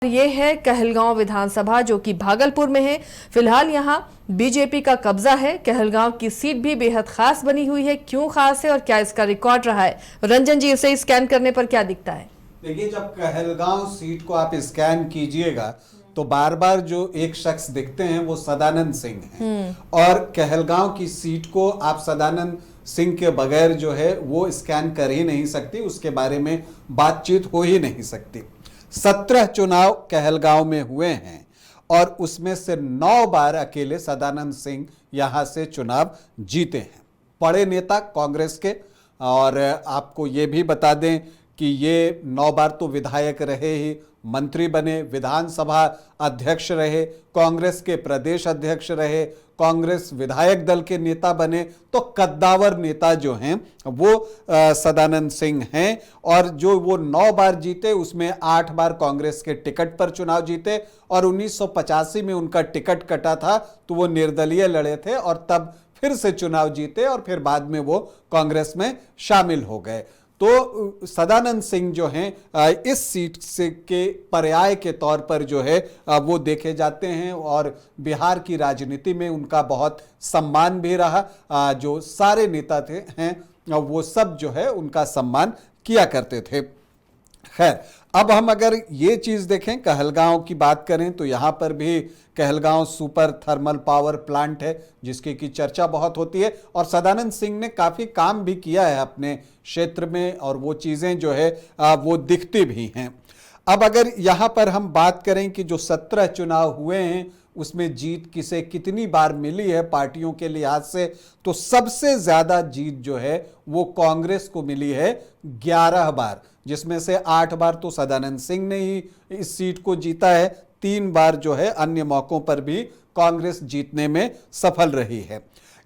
ये है कहलगांव विधानसभा जो कि भागलपुर में है। फिलहाल यहाँ बीजेपी का कब्जा है। कहलगांव की सीट भी बेहद खास बनी हुई है। क्यों खास है और क्या इसका रिकॉर्ड रहा है? रंजन जी, इसे स्कैन करने पर क्या दिखता है? देखिए, जब कहलगांव सीट को आप स्कैन कीजिएगा तो बार बार जो एक शख्स दिखते हैं वो सदानंद सिंह हैं। और कहलगांव की सीट को आप सदानंद सिंह के बगैर जो है वो स्कैन कर ही नहीं सकती, उसके बारे में बातचीत हो ही नहीं सकती। 17 चुनाव कहलगांव में हुए हैं और उसमें से 9 बार अकेले सदानंद सिंह यहां से चुनाव जीते हैं। बड़े नेता कांग्रेस के, और आपको ये भी बता दें कि ये 9 बार तो विधायक रहे ही, मंत्री बने, विधानसभा अध्यक्ष रहे, कांग्रेस के प्रदेश अध्यक्ष रहे, कांग्रेस विधायक दल के नेता बने। तो कद्दावर नेता जो हैं वो सदानंद सिंह हैं। और जो वो 9 बार जीते उसमें 8 बार कांग्रेस के टिकट पर चुनाव जीते और 1985 में उनका टिकट कटा था तो वो निर्दलीय लड़े थे और तब फिर से चुनाव जीते और फिर बाद में वो कांग्रेस में शामिल हो गए। तो सदानंद सिंह जो हैं इस सीट से के पर्याय के तौर पर जो है वो देखे जाते हैं और बिहार की राजनीति में उनका बहुत सम्मान भी रहा। जो सारे नेता थे हैं वो सब जो है उनका सम्मान किया करते थे। खैर, अब हम अगर ये चीज देखें, कहलगांव की बात करें तो यहाँ पर भी Kahalgaon super thermal power plant है जिसकी की चर्चा बहुत होती है और सदानंद सिंह ने काफी काम भी किया है अपने क्षेत्र में और वो चीजें जो है वो दिखती भी हैं। अब अगर यहाँ पर हम बात करें कि जो 17 चुनाव हुए हैं उसमें जीत किसे कितनी बार मिली है पार्टियों के लिहाज से, तो सबसे ज्यादा जीत जो है वो कांग्रेस को मिली है 11 बार, जिसमें से 8 बार तो सदानंद सिंह ने ही इस सीट को जीता है। 3 बार जो है अन्य मौकों पर भी कांग्रेस जीतने में सफल रही है।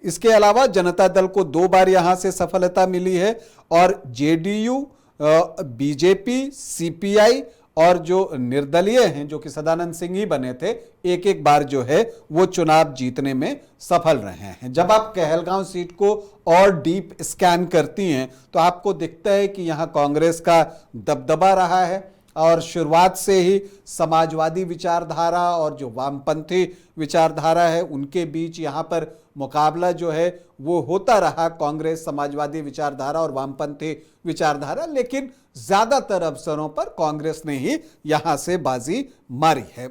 इसके अलावा जनता दल को 2 बार यहां से सफलता मिली है और जेडीयू, बीजेपी, सीपीआई और जो निर्दलीय हैं जो कि सदानंद सिंह ही बने थे, एक बार जो है वो चुनाव जीतने में सफल रहे हैं। जब आप कहलगांव सीट को और डीप स्कैन करती हैं तो आपको दिखता है कि यहाँ कांग्रेस का दबदबा रहा है और शुरुआत से ही समाजवादी विचारधारा और जो वामपंथी विचारधारा है उनके बीच यहाँ पर मुकाबला जो है वो होता रहा, कांग्रेस, समाजवादी विचारधारा और वामपंथी विचारधारा। लेकिन ज्यादातर अवसरों पर कांग्रेस ने ही यहां से बाजी मारी है।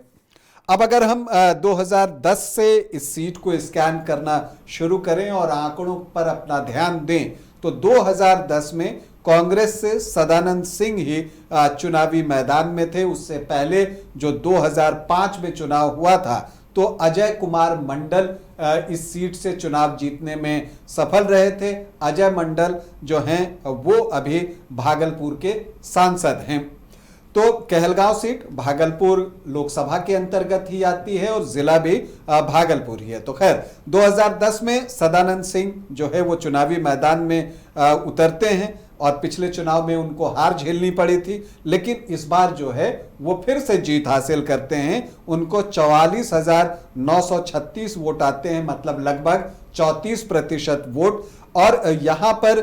अब अगर हम 2010 से इस सीट को स्कैन करना शुरू करें और आंकड़ों पर अपना ध्यान दें तो 2010 में कांग्रेस से सदानंद सिंह ही चुनावी मैदान में थे। उससे पहले जो 2005 में चुनाव हुआ था तो अजय कुमार मंडल इस सीट से चुनाव जीतने में सफल रहे थे। अजय मंडल जो हैं वो अभी भागलपुर के सांसद हैं। तो कहलगांव सीट भागलपुर लोकसभा के अंतर्गत ही आती है और जिला भी भागलपुर ही है। तो खैर 2010 में सदानंद सिंह जो है वो चुनावी मैदान में उतरते हैं और पिछले चुनाव में उनको हार झेलनी पड़ी थी, लेकिन इस बार जो है वो फिर से जीत हासिल करते हैं। उनको 44,936 वोट आते हैं, मतलब लगभग 34% वोट। और यहाँ पर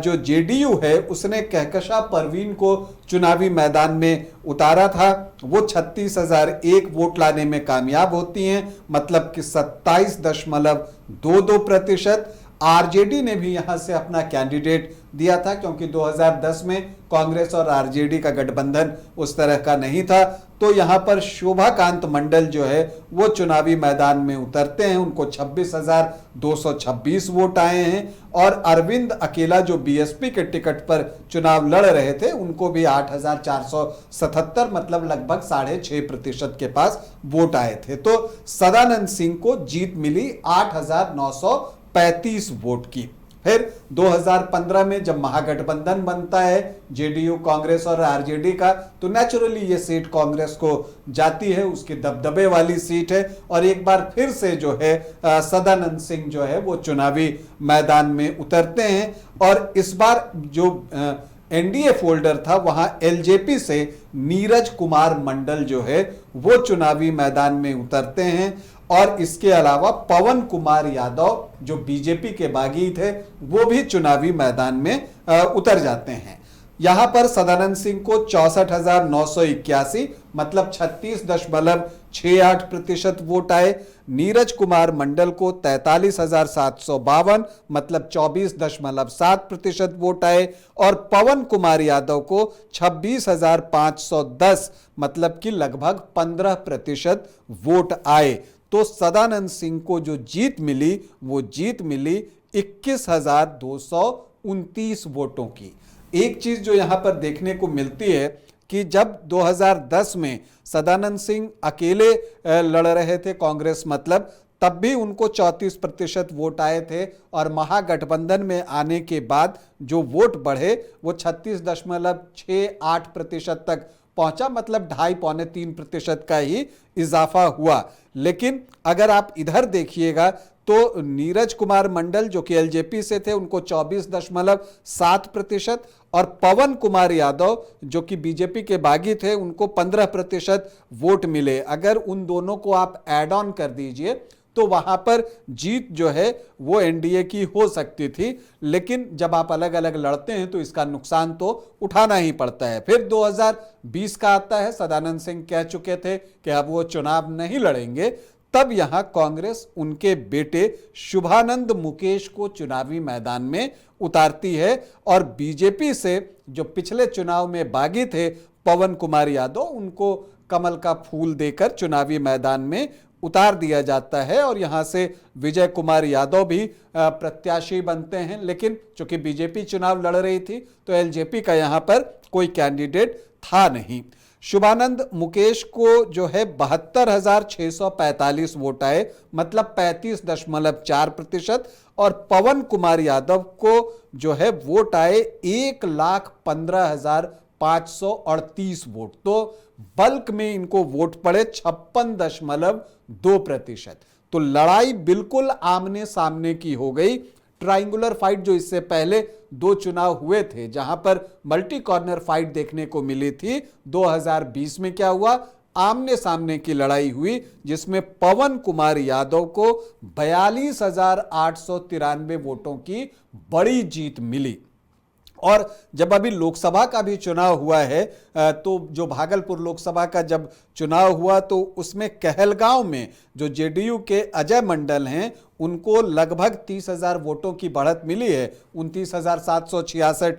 जो जेडीयू है उसने कहकशा परवीन को चुनावी मैदान में उतारा था, वो 36,001 वोट लाने में कामयाब होती हैं, मतलब कि 27.22%। आरजेडी ने भी यहां से अपना कैंडिडेट दिया था क्योंकि 2010 में कांग्रेस और आरजेडी का गठबंधन उस तरह का नहीं था। तो यहां पर शोभाकांत मंडल जो है वो चुनावी मैदान में उतरते हैं, उनको 26,226 वोट आए हैं। और अरविंद अकेला जो बीएसपी के टिकट पर चुनाव लड़ रहे थे उनको भी 8,477, मतलब लगभग 6.5% के पास वोट आए थे। तो सदानंद सिंह को जीत मिली 8,935 वोट की। फिर 2015 में जब महागठबंधन बनता है जेडीयू, कांग्रेस और आरजेडी का, तो नेचुरली ये सीट कांग्रेस को जाती है, उसके दबदबे वाली सीट है। और एक बार फिर से जो है सदानंद सिंह जो है वो चुनावी मैदान में उतरते हैं और इस बार जो एनडीए फोल्डर था वहां एलजेपी से नीरज कुमार मंडल जो है वो चुनावी मैदान में उतरते हैं। और इसके अलावा पवन कुमार यादव जो बीजेपी के बागी थे वो भी चुनावी मैदान में उतर जाते हैं। यहां पर सदानंद सिंह को 64,981 मतलब 36.68% वोट आए। नीरज कुमार मंडल को 43,752 मतलब 24.7% वोट आए और पवन कुमार यादव को 26,510 मतलब कि लगभग 15% वोट आए। तो सदानंद सिंह को जो जीत मिली वो जीत मिली 21,229 वोटों की। एक चीज जो यहां पर देखने को मिलती है कि जब 2010 में सदानंद सिंह अकेले लड़ रहे थे कांग्रेस मतलब, तब भी उनको 34% वोट आए थे और महागठबंधन में आने के बाद जो वोट बढ़े वो 36.68% तक पहुंचा, मतलब 2.5-3% का ही इजाफा हुआ। लेकिन अगर आप इधर देखिएगा तो नीरज कुमार मंडल जो कि एलजेपी से थे उनको 24.7% और पवन कुमार यादव जो कि बीजेपी के बागी थे उनको 15% वोट मिले। अगर उन दोनों को आप ऐड ऑन कर दीजिए तो वहां पर जीत जो है वो एनडीए की हो सकती थी, लेकिन जब आप अलग अलग लड़ते हैं तो इसका नुकसान तो उठाना ही पड़ता है। फिर 2020 का आता है, सदानंद सिंह कह चुके थे कि अब वो चुनाव नहीं लड़ेंगे, तब यहां कांग्रेस उनके बेटे शुभानंद मुकेश को चुनावी मैदान में उतारती है और बीजेपी से जो पिछले चुनाव में बागी थे पवन कुमार यादव, उनको कमल का फूल देकर चुनावी मैदान में उतार दिया जाता है और यहां से विजय कुमार यादव भी प्रत्याशी बनते हैं। लेकिन चूंकि बीजेपी चुनाव लड़ रही थी तो एलजेपी का यहां पर कोई कैंडिडेट था नहीं। शुभानंद मुकेश को जो है 72,645 वोट आए मतलब 35.4% और पवन कुमार यादव को जो है वोट आए 1,15,538 वोट। तो बल्क में इनको वोट पड़े 56.2%। तो लड़ाई बिल्कुल आमने सामने की हो गई। ट्रायंगुलर फाइट जो इससे पहले 2 चुनाव हुए थे जहां पर मल्टी कॉर्नर फाइट देखने को मिली थी, 2020 में क्या हुआ, आमने सामने की लड़ाई हुई जिसमें पवन कुमार यादव को 42,893 वोटों की बड़ी जीत मिली। और जब अभी लोकसभा का भी चुनाव हुआ है तो जो भागलपुर लोकसभा का जब चुनाव हुआ तो उसमें कहलगांव में जो जेडीयू के अजय मंडल हैं उनको लगभग 30,000 वोटों की बढ़त मिली है, 29,766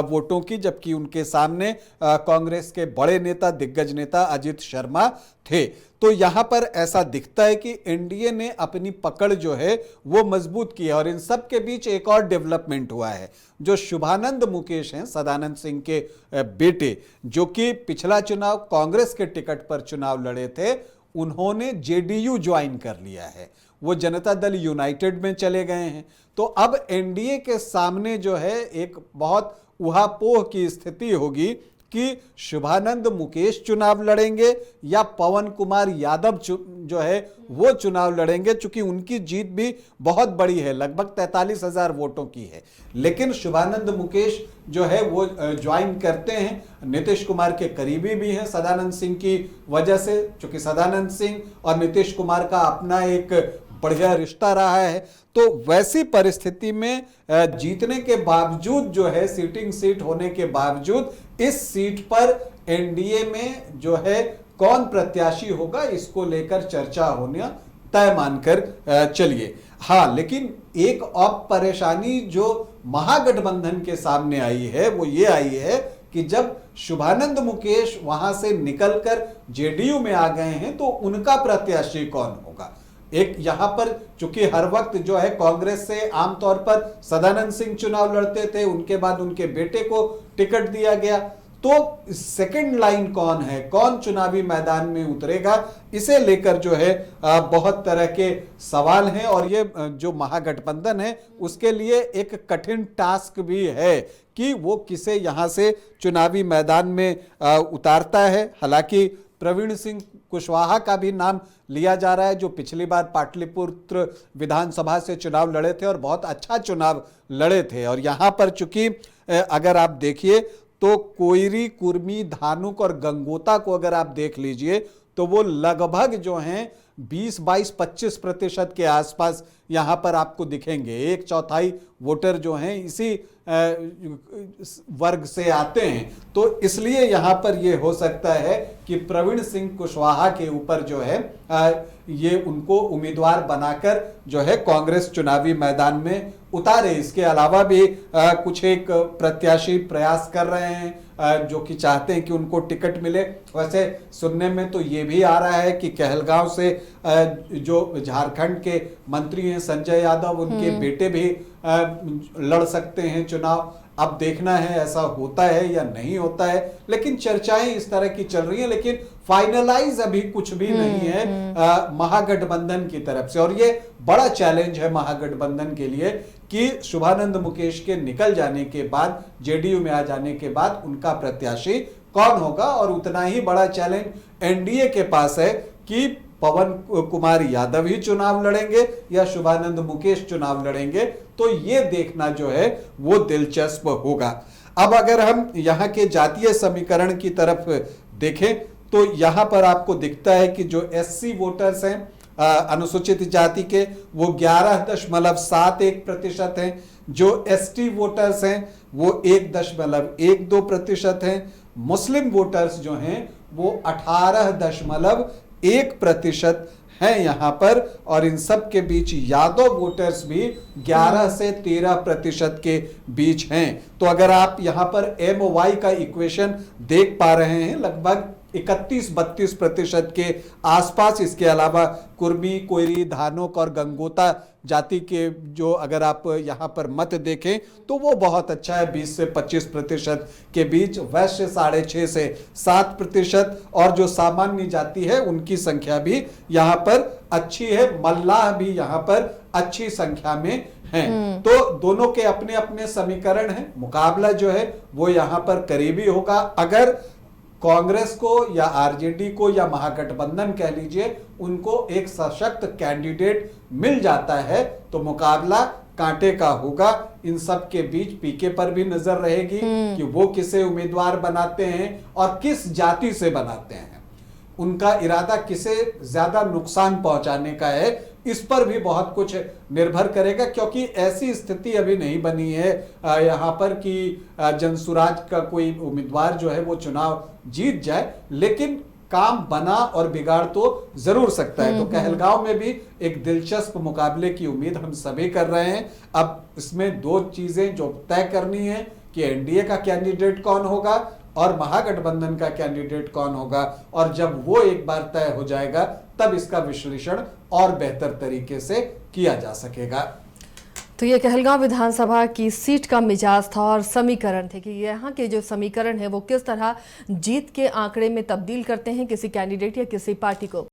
वोटों की, जबकि उनके सामने कांग्रेस के बड़े नेता दिग्गज नेता अजित शर्मा थे। तो यहां पर ऐसा दिखता है कि एनडीए ने अपनी पकड़ जो है वो मजबूत की है। और इन सब के बीच एक और डेवलपमेंट हुआ है, जो शुभानंद मुकेश हैं सदानंद सिंह के बेटे, जो कि पिछला चुनाव कांग्रेस के टिकट पर चुनाव लड़े थे, उन्होंने जेडीयू ज्वाइन कर लिया है, वो जनता दल यूनाइटेड में चले गए हैं। तो अब एनडीए के सामने जो है एक बहुत उहापोह की स्थिति होगी कि शुभानंद मुकेश चुनाव लड़ेंगे या पवन कुमार यादव जो है वो चुनाव लड़ेंगे, चूंकि उनकी जीत भी बहुत बड़ी है, लगभग 43,000 वोटों की है। लेकिन शुभानंद मुकेश जो है वो ज्वाइन करते हैं, नीतीश कुमार के करीबी भी हैं सदानंद सिंह की वजह से, चूंकि सदानंद सिंह और नीतीश कुमार का अपना एक बढ़िया रिश्ता रहा है। तो वैसी परिस्थिति में जीतने के बावजूद जो है, सीटिंग सीट होने के बावजूद इस सीट पर एनडीए में जो है कौन प्रत्याशी होगा इसको लेकर चर्चा होना तय मानकर चलिए। हाँ, लेकिन एक और परेशानी जो महागठबंधन के सामने आई है वो ये आई है कि जब शुभानंद मुकेश वहां से निकलकर जेडीयू में आ गए हैं तो उनका प्रत्याशी कौन होगा। एक यहां पर चूंकि हर वक्त जो है कांग्रेस से आमतौर पर सदानंद सिंह चुनाव लड़ते थे, उनके बाद उनके बेटे को टिकट दिया गया, तो सेकंड लाइन कौन है, कौन चुनावी मैदान में उतरेगा, इसे लेकर जो है बहुत तरह के सवाल हैं। और ये जो महागठबंधन है उसके लिए एक कठिन टास्क भी है कि वो किसे यहां से चुनावी मैदान में उतारता है। हालांकि प्रवीण सिंह कुशवाहा का भी नाम लिया जा रहा है, जो पिछली बार पाटलिपुत्र विधानसभा से चुनाव लड़े थे और बहुत अच्छा चुनाव लड़े थे। और यहां पर चूंकि अगर आप देखिए तो कोयरी, कुर्मी, धानुक और गंगोता को अगर आप देख लीजिए तो वो लगभग जो हैं 20-22-25% के आसपास यहाँ पर आपको दिखेंगे। 1/4 वोटर जो हैं इसी वर्ग से आते हैं। तो इसलिए यहाँ पर ये हो सकता है कि प्रवीण सिंह कुशवाहा के ऊपर जो है ये उनको उम्मीदवार बनाकर जो है कांग्रेस चुनावी मैदान में उतारे। इसके अलावा भी कुछ एक प्रत्याशी प्रयास कर रहे हैं जो कि चाहते हैं कि उनको टिकट मिले। वैसे सुनने में तो ये भी आ रहा है कि कहलगांव से जो झारखंड के मंत्री हैं संजय यादव, उनके बेटे भी लड़ सकते हैं चुनाव। अब देखना है ऐसा होता है या नहीं होता है, लेकिन चर्चाएं इस तरह की चल रही हैं, लेकिन फाइनलाइज अभी कुछ भी नहीं है महागठबंधन की तरफ से। और ये बड़ा चैलेंज है महागठबंधन के लिए कि शुभानंद मुकेश के निकल जाने के बाद, जेडीयू में आ जाने के बाद उनका प्रत्याशी कौन होगा। और उतना ही बड़ा चैलेंज एनडीए के पास है कि पवन कुमार यादव ही चुनाव लड़ेंगे या शुभानंद मुकेश चुनाव लड़ेंगे। तो ये देखना जो है वो दिलचस्प होगा। अब अगर हम यहाँ के जातीय समीकरण की तरफ देखें तो यहाँ पर आपको दिखता है कि जो एससी वोटर्स हैं अनुसूचित जाति के, वो 11.71% हैं। जो एसटी वोटर्स हैं वो 1.12% हैं। मुस्लिम वोटर्स जो हैं वो 18.1% हैं यहाँ पर। और इन सब के बीच यादव वोटर्स भी 11 से 13% के बीच हैं। तो अगर आप यहाँ पर MY का इक्वेशन देख पा रहे हैं, लगभग 31-32% के आसपास। इसके अलावा कुर्मी, कोयरी, धानोक और गंगोता जाति के जो अगर आप यहाँ पर मत देखें तो वो बहुत अच्छा है, 20 से 25% के बीच। वैश्य 6.5 से 7% और जो सामान्य जाति है उनकी संख्या भी यहाँ पर अच्छी है। मल्लाह भी यहाँ पर अच्छी संख्या में हैं। तो दोनों के अपने अपने समीकरण हैं। मुकाबला जो है वो यहाँ पर करीबी होगा। अगर कांग्रेस को या आरजेडी को या महागठबंधन कह लीजिए, उनको एक सशक्त कैंडिडेट मिल जाता है तो मुकाबला कांटे का होगा। इन सब के बीच पीके पर भी नजर रहेगी कि वो किसे उम्मीदवार बनाते हैं और किस जाति से बनाते हैं। उनका इरादा किसे ज्यादा नुकसान पहुंचाने का है, इस पर भी बहुत कुछ निर्भर करेगा। क्योंकि ऐसी स्थिति अभी नहीं बनी है यहाँ पर कि जनसुराज का कोई उम्मीदवार जो है वो चुनाव जीत जाए, लेकिन काम बना और बिगाड़ तो जरूर सकता है। तो कहलगांव में भी एक दिलचस्प मुकाबले की उम्मीद हम सभी कर रहे हैं। अब इसमें दो चीजें जो तय करनी है कि एनडीए का कैंडिडेट कौन होगा और महागठबंधन का कैंडिडेट कौन होगा। और जब वो एक बार तय हो जाएगा तब इसका विश्लेषण और बेहतर तरीके से किया जा सकेगा। तो ये कहलगांव विधानसभा की सीट का मिजाज था और समीकरण थे कि यहाँ के जो समीकरण है वो किस तरह जीत के आंकड़े में तब्दील करते हैं किसी कैंडिडेट या किसी पार्टी को।